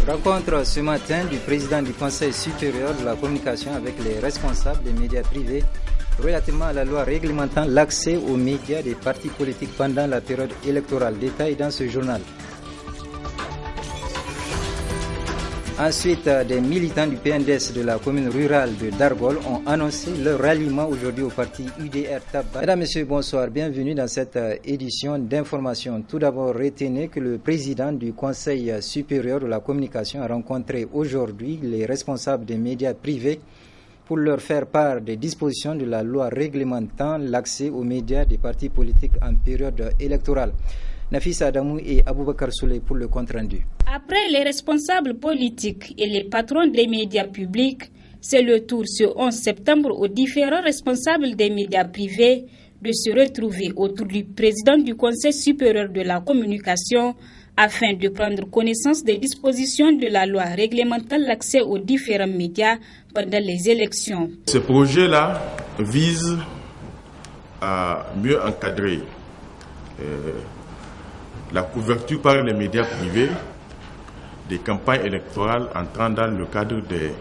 Rencontre ce matin du président du Conseil supérieur de la communication avec les responsables des médias privés relativement à la loi réglementant l'accès aux médias des partis politiques pendant la période électorale. Détail dans ce journal. Ensuite, des militants du PNDS de la commune rurale de Dargol ont annoncé leur ralliement aujourd'hui au parti UDR Taba. Mesdames, Messieurs, bonsoir. Bienvenue dans cette édition d'information. Tout d'abord, retenez que le président du Conseil supérieur de la communication a rencontré aujourd'hui les responsables des médias privés pour leur faire part des dispositions de la loi réglementant l'accès aux médias des partis politiques en période électorale. Nafisa Adamou et Aboubakar Souley pour le compte-rendu. Après les responsables politiques et les patrons des médias publics, c'est le tour ce 11 septembre aux différents responsables des médias privés de se retrouver autour du président du Conseil supérieur de la communication afin de prendre connaissance des dispositions de la loi réglementant l'accès aux différents médias pendant les élections. Ce projet-là vise à mieux encadrer la couverture par les médias privés des campagnes électorales entrant dans le cadre des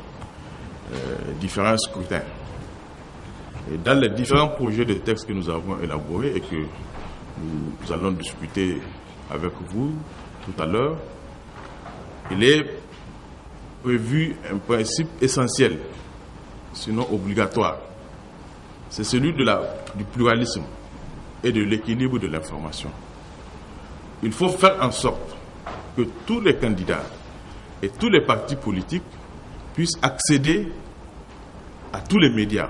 différents scrutins. Et dans les différents projets de texte que nous avons élaborés et que nous allons discuter avec vous tout à l'heure, il est prévu un principe essentiel, sinon obligatoire. C'est celui du pluralisme et de l'équilibre de l'information. Il faut faire en sorte que tous les candidats et tous les partis politiques puissent accéder à tous les médias,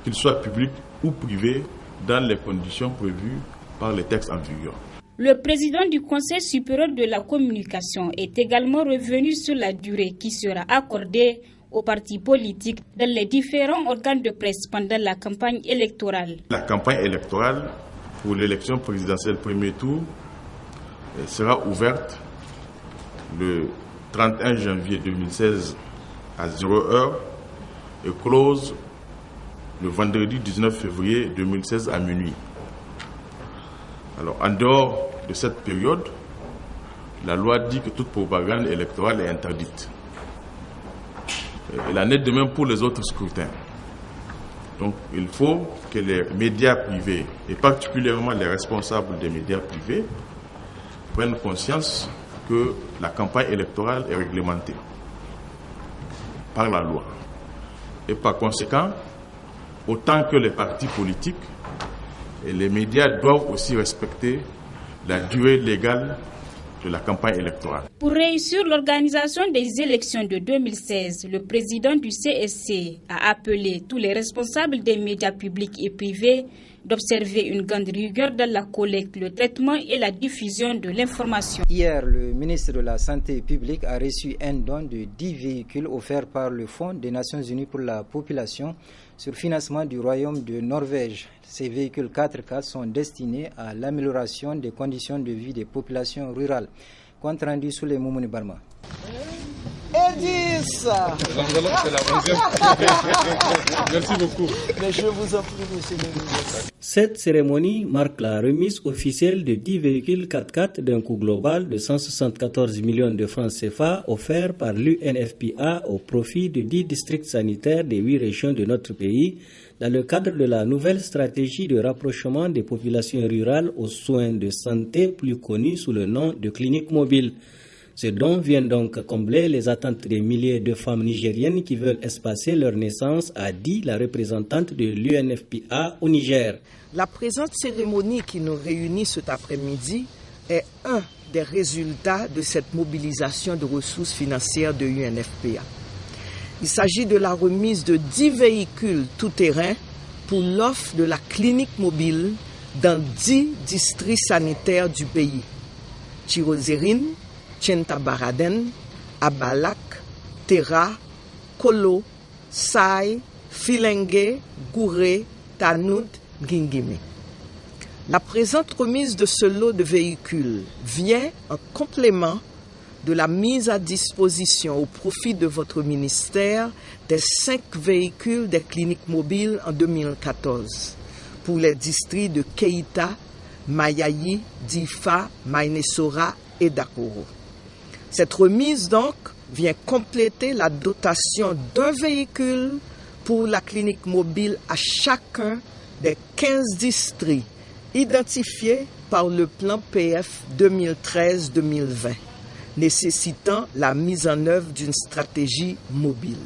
qu'ils soient publics ou privés, dans les conditions prévues par les textes en vigueur. Le président du Conseil supérieur de la communication est également revenu sur la durée qui sera accordée aux partis politiques dans les différents organes de presse pendant la campagne électorale. La campagne électorale pour l'élection présidentielle premier tour sera ouverte le 31 janvier 2016 à 0h et close le vendredi 19 février 2016 à minuit. Alors, en dehors de cette période, la loi dit que toute propagande électorale est interdite. Il en est de même pour les autres scrutins. Donc, il faut que les médias privés, et particulièrement les responsables des médias privés, prennent conscience que la campagne électorale est réglementée par la loi. Et par conséquent, autant que les partis politiques, et les médias doivent aussi respecter la durée légale de la campagne électorale. Pour réussir l'organisation des élections de 2016, le président du CSC a appelé tous les responsables des médias publics et privés d'observer une grande rigueur dans la collecte, le traitement et la diffusion de l'information. Hier, le ministre de la Santé publique a reçu un don de 10 véhicules offerts par le Fonds des Nations Unies pour la population sur financement du Royaume de Norvège. Ces véhicules 4x4 sont destinés à l'amélioration des conditions de vie des populations rurales. Compte rendu sous les Moumouni Barma. Edis. Merci beaucoup. Mais je vous en prie, monsieur le ministre. Cette cérémonie marque la remise officielle de 10 véhicules 4x4 d'un coût global de 174 millions de francs CFA offerts par l'UNFPA au profit de 10 districts sanitaires des 8 régions de notre pays dans le cadre de la nouvelle stratégie de rapprochement des populations rurales aux soins de santé plus connue sous le nom de clinique mobile. Ce don vient donc combler les attentes des milliers de femmes nigériennes qui veulent espacer leur naissance, a dit la représentante de l'UNFPA au Niger. La présente cérémonie qui nous réunit cet après-midi est un des résultats de cette mobilisation de ressources financières de l'UNFPA. Il s'agit de la remise de 10 véhicules tout-terrain pour l'offre de la clinique mobile dans 10 districts sanitaires du pays. Tirozérine, Tchentabaraden, Abalak, Tera, Kolo, Sai, Filengue, Gouré, Tanout, Gingimi. La présente remise de ce lot de véhicules vient en complément de la mise à disposition au profit de votre ministère des 5 véhicules des cliniques mobiles en 2014 pour les districts de Keita, Mayayi, Difa, Mainesora et Dakoro. Cette remise donc vient compléter la dotation d'un véhicule pour la clinique mobile à chacun des 15 districts identifiés par le plan PF 2013-2020, nécessitant la mise en œuvre d'une stratégie mobile.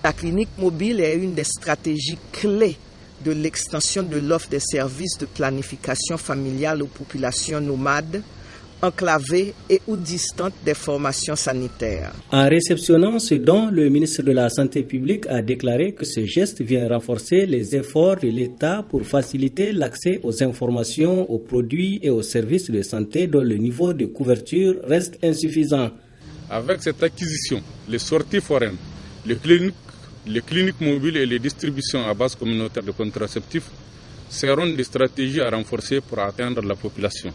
La clinique mobile est une des stratégies clés de l'extension de l'offre des services de planification familiale aux populations nomades, enclavées et ou distantes des formations sanitaires. En réceptionnant ce don, le ministre de la Santé publique a déclaré que ce geste vient renforcer les efforts de l'État pour faciliter l'accès aux informations, aux produits et aux services de santé dont le niveau de couverture reste insuffisant. Avec cette acquisition, les sorties foraines, les cliniques mobiles et les distributions à base communautaire de contraceptifs seront des stratégies à renforcer pour atteindre la population.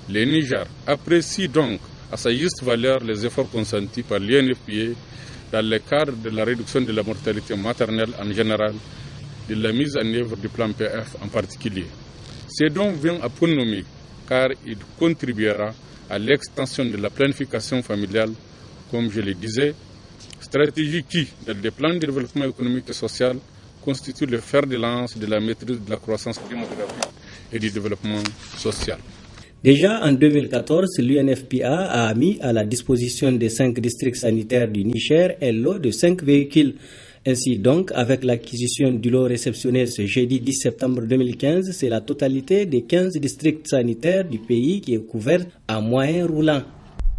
Le Niger apprécie donc à sa juste valeur les efforts consentis par l'UNFPA dans le cadre de la réduction de la mortalité maternelle en général, de la mise en œuvre du plan PF en particulier. Ce don vient à point nommé car il contribuera à l'extension de la planification familiale, comme je le disais, stratégie qui, dans les plans de développement économique et social, constitue le fer de lance de la maîtrise de la croissance démographique et du développement social. Déjà en 2014, l'UNFPA a mis à la disposition des 5 districts sanitaires du Niger un lot de 5 véhicules. Ainsi donc, avec l'acquisition du lot réceptionné ce jeudi 10 septembre 2015, c'est la totalité des 15 districts sanitaires du pays qui est couverte en moyen roulant.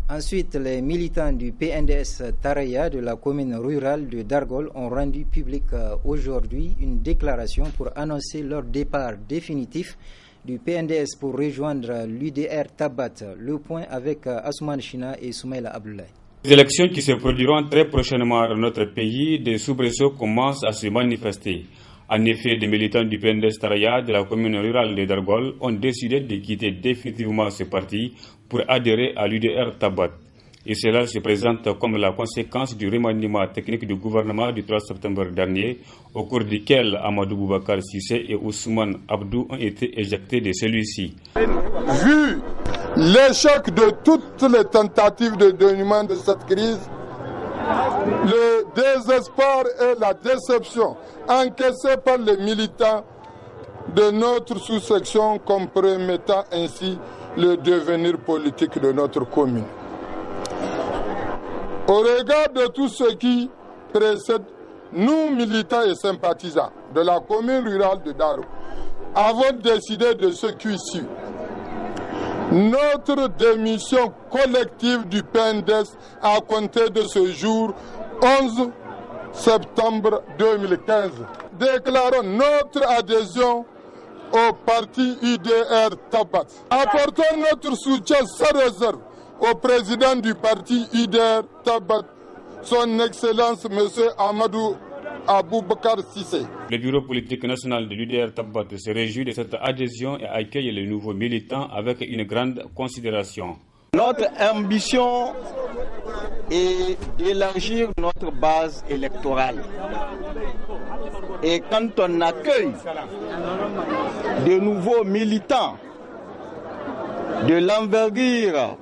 Ensuite, les militants du PNDS Taraya de la commune rurale de Dargol ont rendu public aujourd'hui une déclaration pour annoncer leur départ définitif du PNDS pour rejoindre l'UDR Tabat. Le point avec Asuman China et Soumaïla Abdoulaye. Les élections qui se produiront très prochainement dans notre pays, des soubresauts commencent à se manifester. En effet, des militants du PNDS Taraya de la commune rurale de Dargol ont décidé de quitter définitivement ce parti pour adhérer à l'UDR Tabat. Et cela se présente comme la conséquence du remaniement technique du gouvernement du 3 septembre dernier, au cours duquel Amadou Boubacar Sissé et Ousmane Abdou ont été éjectés de celui-ci. Vu l'échec de toutes les tentatives de dénouement de cette crise, le désespoir et la déception encaissés par les militants de notre sous-section compromettant ainsi le devenir politique de notre commune. Au regard de tout ce qui précède, nous, militants et sympathisants de la commune rurale de Daro, avons décidé de ce qui suit. Notre démission collective du PNDS à compter de ce jour 11 septembre 2015. Déclarons notre adhésion au parti UDR Tabat. Apportons notre soutien sans réserve au président du parti UDR Tabat, son Excellence M. Amadou Aboubakar Sissé. Le bureau politique national de l'UDR Tabat se réjouit de cette adhésion et accueille les nouveaux militants avec une grande considération. Notre ambition est d'élargir notre base électorale. Et quand on accueille de nouveaux militants de l'envergure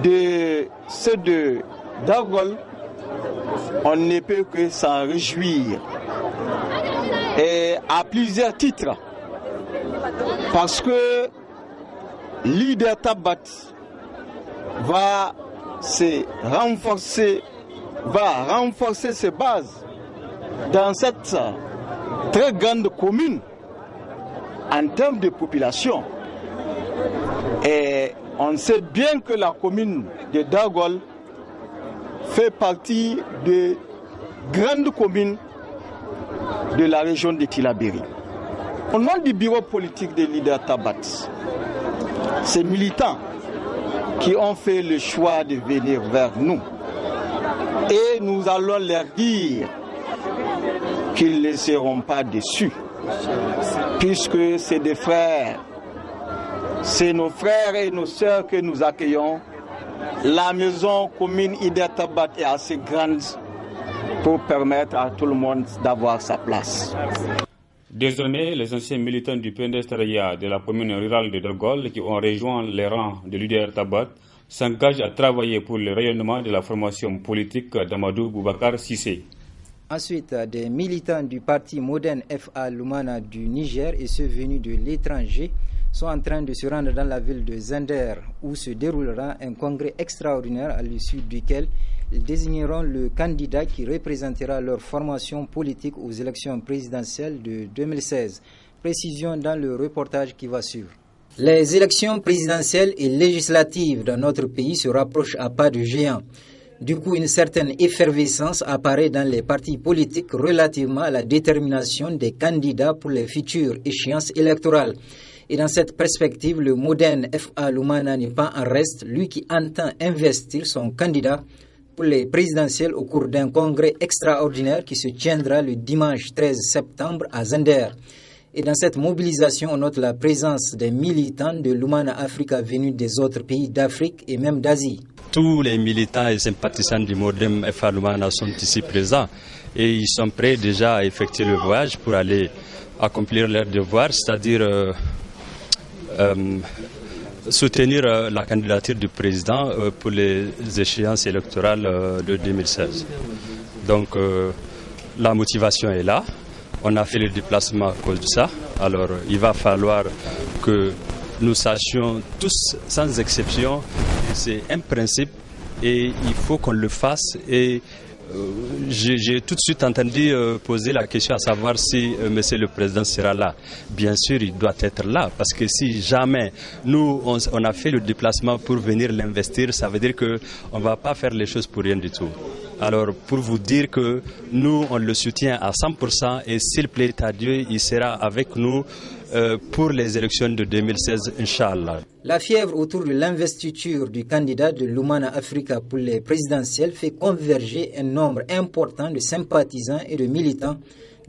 de ceux de Dargol, on ne peut que s'en réjouir. Et à plusieurs titres. Parce que l'UDR Tabat va renforcer ses bases dans cette très grande commune en termes de population. Et on sait bien que la commune de Dargol fait partie de grandes communes de la région de Tillabéri. Au nom du bureau politique de l'UDR Tabat, ces militants qui ont fait le choix de venir vers nous, et nous allons leur dire qu'ils ne seront pas déçus, puisque c'est des frères, c'est nos frères et nos sœurs que nous accueillons. La maison commune UDR Tabat est assez grande pour permettre à tout le monde d'avoir sa place. Désormais, les anciens militants du PNDS Taraya de la commune rurale de Dargol qui ont rejoint les rangs de l'UDR Tabat s'engage à travailler pour le rayonnement de la formation politique d'Amadou Boubacar Cissé. Ensuite, des militants du parti Modern FA Lumana du Niger et ceux venus de l'étranger sont en train de se rendre dans la ville de Zender où se déroulera un congrès extraordinaire à l'issue duquel ils désigneront le candidat qui représentera leur formation politique aux élections présidentielles de 2016. Précision dans le reportage qui va suivre. Les élections présidentielles et législatives dans notre pays se rapprochent à pas de géant. Du coup, une certaine effervescence apparaît dans les partis politiques relativement à la détermination des candidats pour les futures échéances électorales. Et dans cette perspective, le Modern FA Lumana n'est pas en reste, lui qui entend investir son candidat pour les présidentielles au cours d'un congrès extraordinaire qui se tiendra le dimanche 13 septembre à Zender. Et dans cette mobilisation, on note la présence des militants de Lumana Africa venus des autres pays d'Afrique et même d'Asie. Tous les militants et sympathisants du Modern FA Lumana sont ici présents et ils sont prêts déjà à effectuer le voyage pour aller accomplir leur devoir, c'est-à-dire soutenir la candidature du président pour les échéances électorales de 2016. Donc la motivation est là. On a fait le déplacement à cause de ça. Alors il va falloir que nous sachions tous, sans exception, que c'est un principe et il faut qu'on le fasse. Et j'ai tout de suite entendu poser la question à savoir si Monsieur le Président sera là. Bien sûr, il doit être là parce que si jamais nous, on a fait le déplacement pour venir l'investir, ça veut dire qu'on ne va pas faire les choses pour rien du tout. Alors, pour vous dire que nous, on le soutient à 100% et s'il plaît à Dieu, il sera avec nous pour les élections de 2016, Inch'Allah. La fièvre autour de l'investiture du candidat de Lumana Africa pour les présidentielles fait converger un nombre important de sympathisants et de militants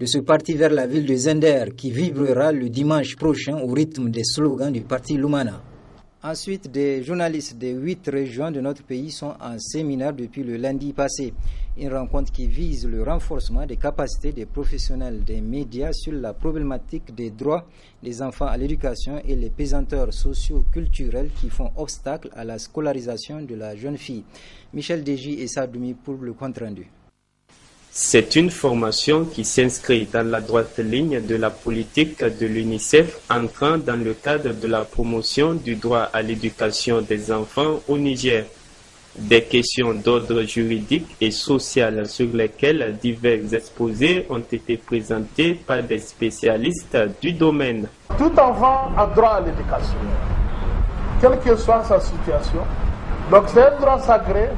de ce parti vers la ville de Zender qui vibrera le dimanche prochain au rythme des slogans du parti Lumana. Ensuite, des journalistes des 8 régions de notre pays sont en séminaire depuis le lundi passé. Une rencontre qui vise le renforcement des capacités des professionnels des médias sur la problématique des droits des enfants à l'éducation et les pesanteurs socio-culturels qui font obstacle à la scolarisation de la jeune fille. Michel Deji et Sadoumi pour le compte-rendu. C'est une formation qui s'inscrit dans la droite ligne de la politique de l'UNICEF entrant dans le cadre de la promotion du droit à l'éducation des enfants au Niger. Des questions d'ordre juridique et social sur lesquelles divers exposés ont été présentés par des spécialistes du domaine. Tout enfant a droit à l'éducation, quelle que soit sa situation. Donc c'est un droit sacré.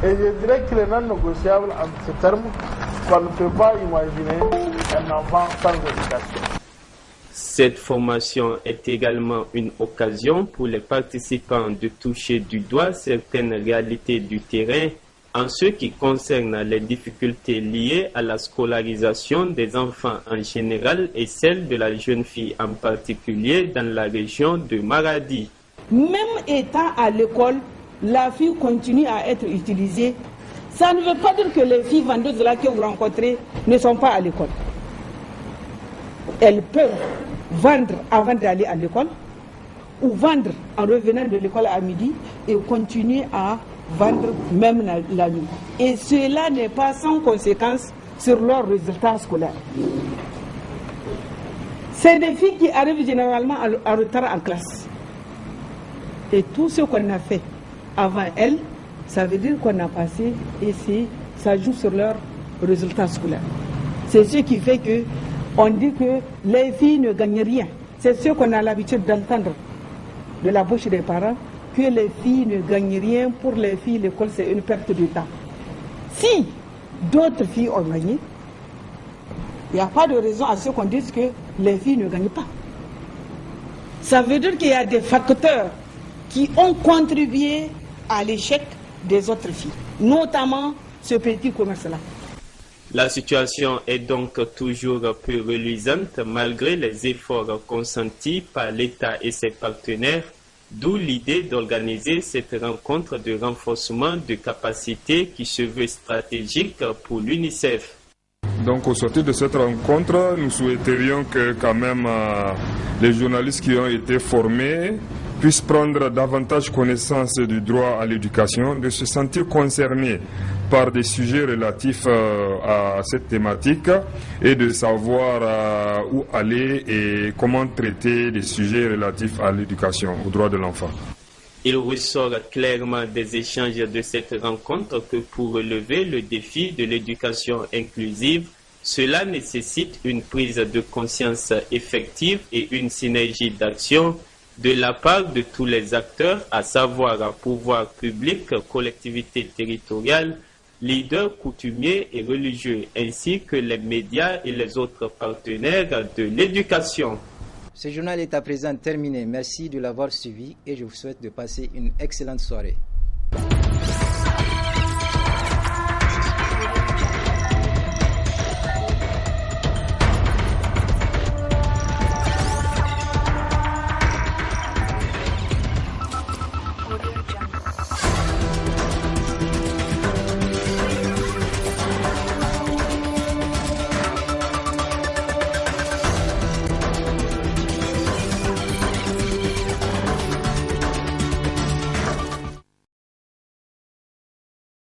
Et je dirais qu'il est non négociable en ces termes qu'on ne peut pas imaginer un enfant sans éducation. Cette formation est également une occasion pour les participants de toucher du doigt certaines réalités du terrain en ce qui concerne les difficultés liées à la scolarisation des enfants en général et celle de la jeune fille en particulier dans la région de Maradi. Même étant à l'école, la fille continue à être utilisée. Ça ne veut pas dire que les filles vendeuses là que vous rencontrez ne sont pas à l'école. Elles peuvent vendre avant d'aller à l'école ou vendre en revenant de l'école à midi et continuer à vendre même la nuit. Et cela n'est pas sans conséquence sur leurs résultats scolaires. C'est des filles qui arrivent généralement en retard en classe. Et tout ce qu'on a fait avant elles, ça veut dire qu'on a passé et ça joue sur leurs résultats scolaires. C'est ce qui fait que on dit que les filles ne gagnent rien. C'est ce qu'on a l'habitude d'entendre de la bouche des parents, que les filles ne gagnent rien. Pour les filles, l'école c'est une perte de temps. Si d'autres filles ont gagné, il n'y a pas de raison à ce qu'on dise que les filles ne gagnent pas. Ça veut dire qu'il y a des facteurs qui ont contribué à l'échec des autres filles, notamment ce petit commerce-là. La situation est donc toujours peu reluisante malgré les efforts consentis par l'État et ses partenaires, d'où l'idée d'organiser cette rencontre de renforcement de capacités qui se veut stratégique pour l'UNICEF. Donc au sortir de cette rencontre, nous souhaiterions que quand même les journalistes qui ont été formés puissent prendre davantage connaissance du droit à l'éducation, de se sentir concernés par des sujets relatifs à cette thématique et de savoir où aller et comment traiter des sujets relatifs à l'éducation, aux droits de l'enfant. Il ressort clairement des échanges de cette rencontre que pour relever le défi de l'éducation inclusive, cela nécessite une prise de conscience effective et une synergie d'action de la part de tous les acteurs, à savoir pouvoir public, collectivités territoriales, leaders coutumiers et religieux, ainsi que les médias et les autres partenaires de l'éducation. Ce journal est à présent terminé. Merci de l'avoir suivi et je vous souhaite de passer une excellente soirée.